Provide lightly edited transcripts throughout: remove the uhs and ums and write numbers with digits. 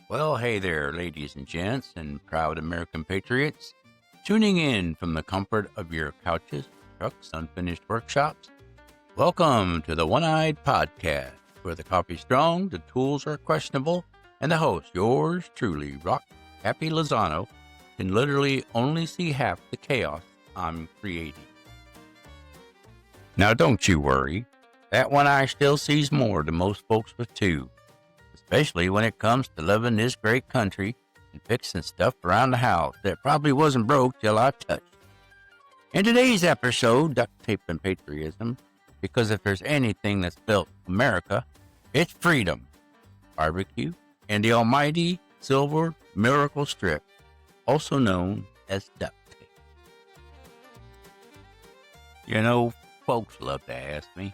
Well, hey there, ladies and gents, and proud American patriots. Tuning in from the comfort of your couches, trucks, unfinished workshops. Welcome to the One-Eyed Podcast, where the coffee's strong, the tools are questionable, and the host, yours truly, Pappy Lozano, can literally only see half the chaos I'm creating. Now, don't you worry. That one eye still sees more than most folks with two. Especially when it comes to loving this great country and fixing stuff around the house that probably wasn't broke till I touched it. In today's episode, Duct Tape and Patriotism, because if there's anything that's built America, it's freedom, barbecue, and the almighty silver miracle strip, also known as duct tape. You know, folks love to ask me,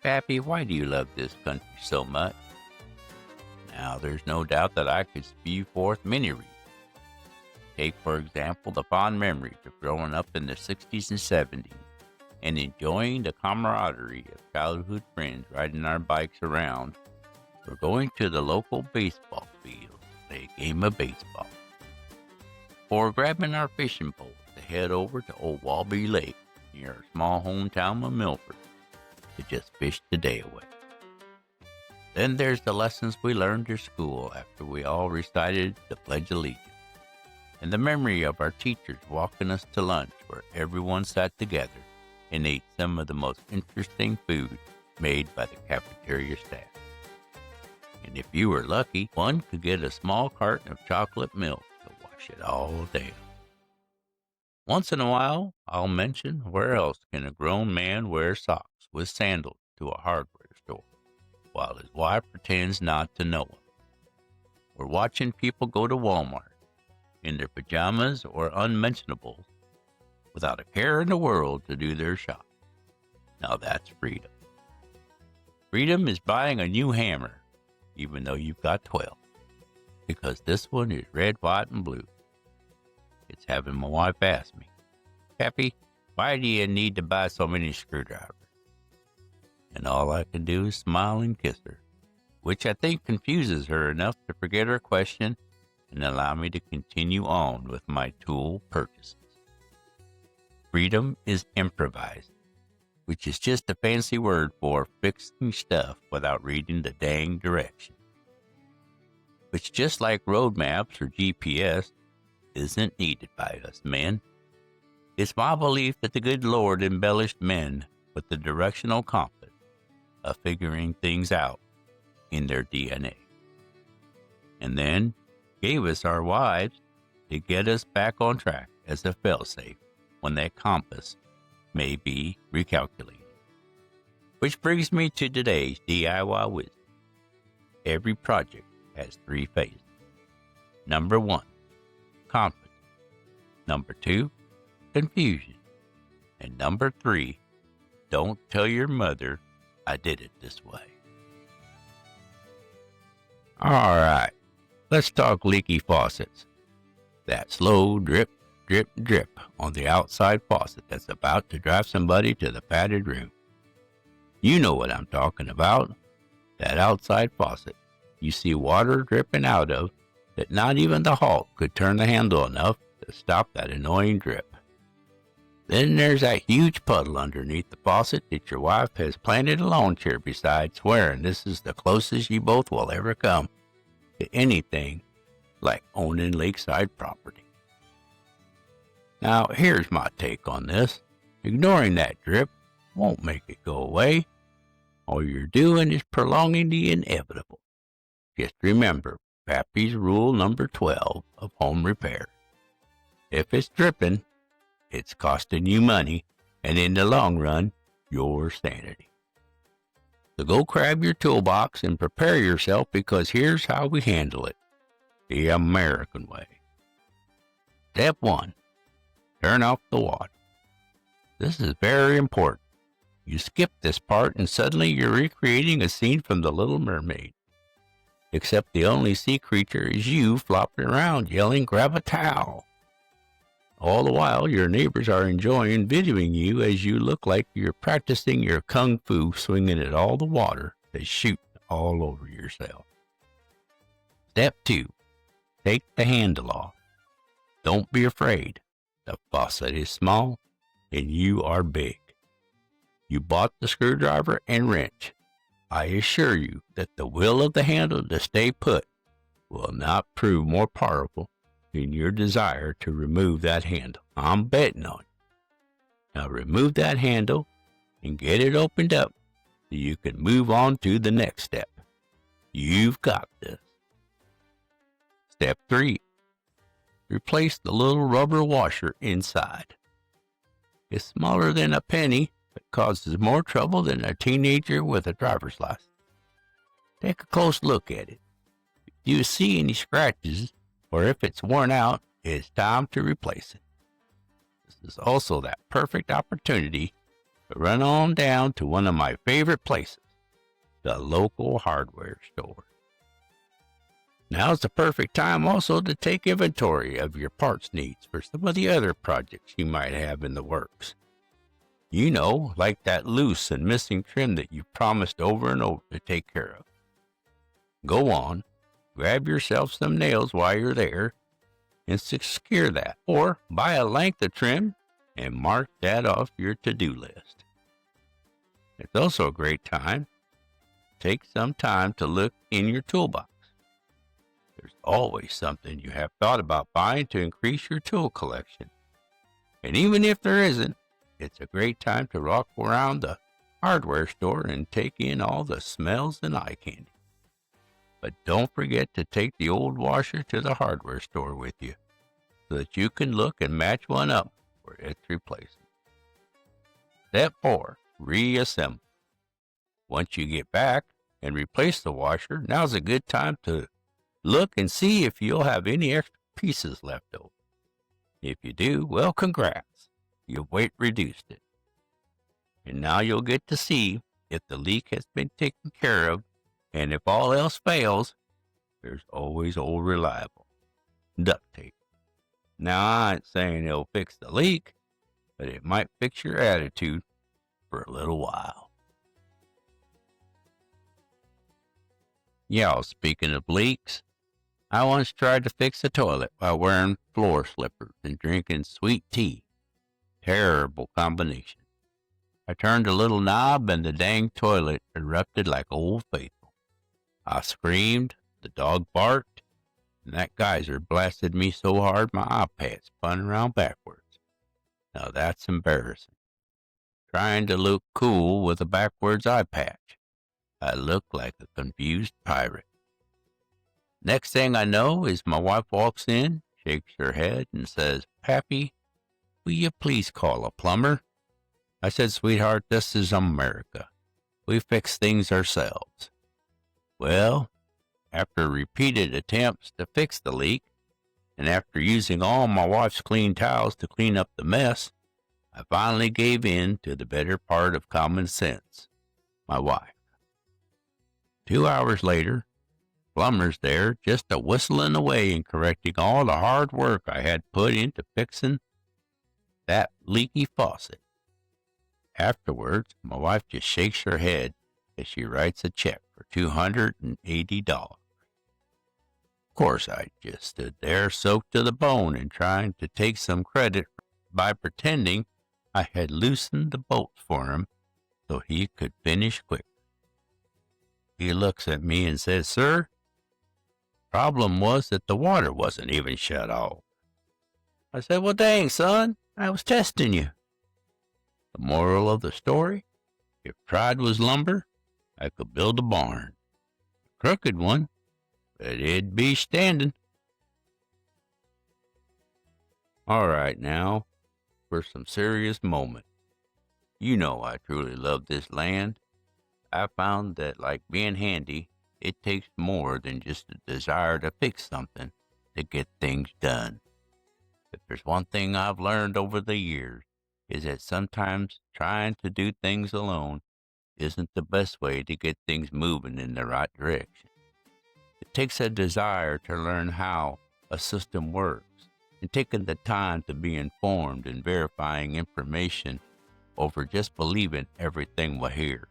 Pappy, why do you love this country so much? Now, there's no doubt that I could spew forth many reasons. Take, for example, the fond memories of growing up in the 60s and 70s and enjoying the camaraderie of childhood friends riding our bikes around or going to the local baseball field to play a game of baseball. Or grabbing our fishing poles to head over to Old Wallaby Lake near our small hometown of Milford to just fish the day away. Then there's the lessons we learned at school after we all recited the Pledge of Allegiance, and the memory of our teachers walking us to lunch where everyone sat together and ate some of the most interesting food made by the cafeteria staff. And if you were lucky, one could get a small carton of chocolate milk to wash it all down. Once in a while, I'll mention where else can a grown man wear socks with sandals to a hardware store, while his wife pretends not to know him. We're watching people go to Walmart in their pajamas or unmentionables without a care in the world to do their shopping. Now that's freedom. Freedom is buying a new hammer, even though you've got 12, because this one is red, white, and blue. It's having my wife ask me, Pappy, why do you need to buy so many screwdrivers? And all I can do is smile and kiss her, which I think confuses her enough to forget her question and allow me to continue on with my tool purchases. Freedom is improvising, which is just a fancy word for fixing stuff without reading the dang directions, which, just like road maps or GPS, isn't needed by us men. It's my belief that the good Lord embellished men with the directional compass of figuring things out in their DNA, and then gave us our wives to get us back on track as a failsafe when that compass may be recalculated. Which brings me to today's DIY wisdom. Every project has 3 phases. Number 1, confidence. Number 2, confusion. And number 3, don't tell your mother I did it this way. All right, let's talk leaky faucets. That slow drip, drip, drip on the outside faucet that's about to drive somebody to the padded room. You know what I'm talking about. That outside faucet you see water dripping out of that not even the Hulk could turn the handle enough to stop that annoying drip. Then there's that huge puddle underneath the faucet that your wife has planted a lawn chair beside, swearing this is the closest you both will ever come to anything like owning lakeside property. Now, here's my take on this. Ignoring that drip won't make it go away. All you're doing is prolonging the inevitable. Just remember Pappy's rule number 12 of home repair. If it's dripping, it's costing you money, and in the long run, your sanity. So go grab your toolbox and prepare yourself, because here's how we handle it the American way. Step 1, turn off the water. This is very important. You skip this part and suddenly you're recreating a scene from The Little Mermaid. Except the only sea creature is you flopping around yelling, grab a towel. All the while, your neighbors are enjoying videoing you as you look like you're practicing your kung fu, swinging at all the water to shoot all over yourself. Step 2. Take the handle off. Don't be afraid. The faucet is small and you are big. You bought the screwdriver and wrench. I assure you that the will of the handle to stay put will not prove more powerful than your desire to remove that handle. I'm betting on it. Now remove that handle and get it opened up so you can move on to the next step. You've got this. Step 3. Replace the little rubber washer inside. It's smaller than a penny, but causes more trouble than a teenager with a driver's license. Take a close look at it. If you see any scratches, or if it's worn out, it's time to replace it. This is also that perfect opportunity to run on down to one of my favorite places, the local hardware store. Now's the perfect time also to take inventory of your parts needs for some of the other projects you might have in the works. You know, like that loose and missing trim that you promised over and over to take care of. Go on, grab yourself some nails while you're there and secure that, or buy a length of trim and mark that off your to-do list. It's also a great time to take some time to look in your toolbox. There's always something you have thought about buying to increase your tool collection. And even if there isn't, it's a great time to walk around the hardware store and take in all the smells and eye candy. But don't forget to take the old washer to the hardware store with you so that you can look and match one up where it's replaced. Step 4. Reassemble. Once you get back and replace the washer, now's a good time to look and see if you'll have any extra pieces left over. If you do, well, congrats. Your weight reduced it. And now you'll get to see if the leak has been taken care of, and if all else fails, there's always old reliable duct tape. Now, I ain't saying it'll fix the leak, but it might fix your attitude for a little while. Yeah, speaking of leaks, I once tried to fix a toilet while wearing floor slippers and drinking sweet tea. Terrible combination. I turned a little knob and the dang toilet erupted like Old Faithful. I screamed, the dog barked, and that geyser blasted me so hard my iPad spun around backwards. Now that's embarrassing. Trying to look cool with a backwards eye patch, I looked like a confused pirate. Next thing I know is my wife walks in, shakes her head, and says, "Pappy, will you please call a plumber?" I said, "Sweetheart, this is America. We fix things ourselves." Well, after repeated attempts to fix the leak, and after using all my wife's clean towels to clean up the mess, I finally gave in to the better part of common sense, my wife. 2 hours later, plumber's there just a whistling away and correcting all the hard work I had put into fixing that leaky faucet. Afterwards, my wife just shakes her head as she writes a check for $280. Of course, I just stood there soaked to the bone and trying to take some credit by pretending I had loosened the bolts for him so he could finish quick. He looks at me and says, "Sir, problem was that the water wasn't even shut off." I said, "Well, dang, son, I was testing you." The moral of the story, if pride was lumber, I could build a barn. A crooked one, but it'd be standing. All right, now, for some serious moment. You know I truly love this land. I found that, like being handy, it takes more than just a desire to fix something to get things done. If there's one thing I've learned over the years, is that sometimes trying to do things alone isn't the best way to get things moving in the right direction. It takes a desire to learn how a system works and taking the time to be informed and verifying information over just believing everything we hear.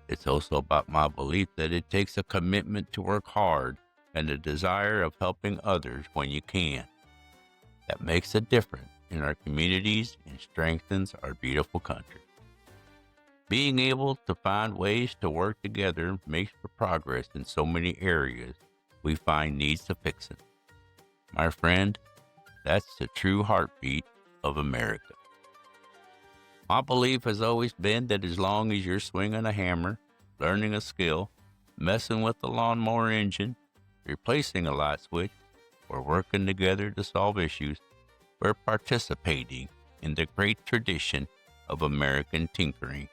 It's also about my belief that it takes a commitment to work hard and the desire of helping others when you can. That makes a difference in our communities and strengthens our beautiful country. Being able to find ways to work together makes for progress in so many areas we find needs to fixing. My friend, that's the true heartbeat of America. My belief has always been that as long as you're swinging a hammer, learning a skill, messing with the lawnmower engine, replacing a light switch, or working together to solve issues, we're participating in the great tradition of American tinkering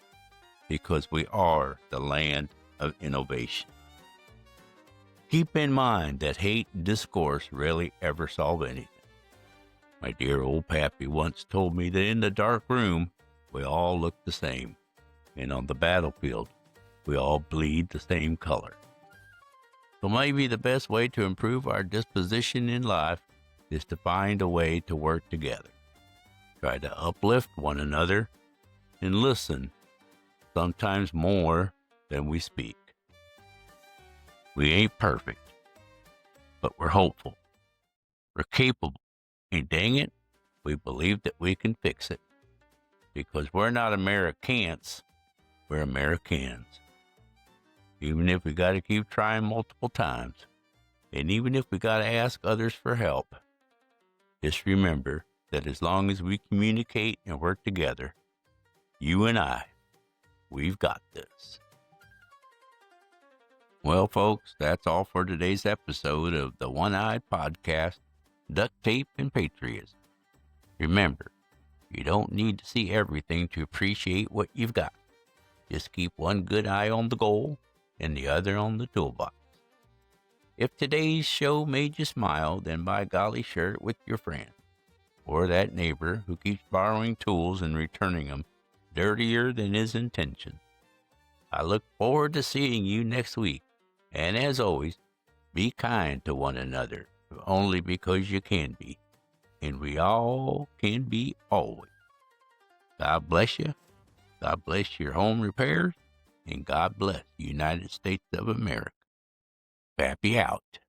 because we are the land of innovation. Keep in mind that hate and discourse rarely ever solve anything. My dear old Pappy once told me that in the dark room, we all look the same, and on the battlefield, we all bleed the same color. So maybe the best way to improve our disposition in life is to find a way to work together. Try to uplift one another and listen, sometimes more than we speak. We ain't perfect, but we're hopeful. We're capable, and dang it, we believe that we can fix it. Because we're not Americans, we're Americans. Even if we got to keep trying multiple times, and even if we got to ask others for help, just remember that as long as we communicate and work together, you and I, we've got this. Well, folks, that's all for today's episode of the One-Eyed Podcast, Duct Tape and Patriotism. Remember, you don't need to see everything to appreciate what you've got. Just keep one good eye on the goal and the other on the toolbox. If today's show made you smile, then by golly, share it with your friend or that neighbor who keeps borrowing tools and returning them dirtier than his intention. I look forward to seeing you next week. And as always, be kind to one another, only because you can be. And we all can be always. God bless you. God bless your home repairs. And God bless the United States of America. Pappy out.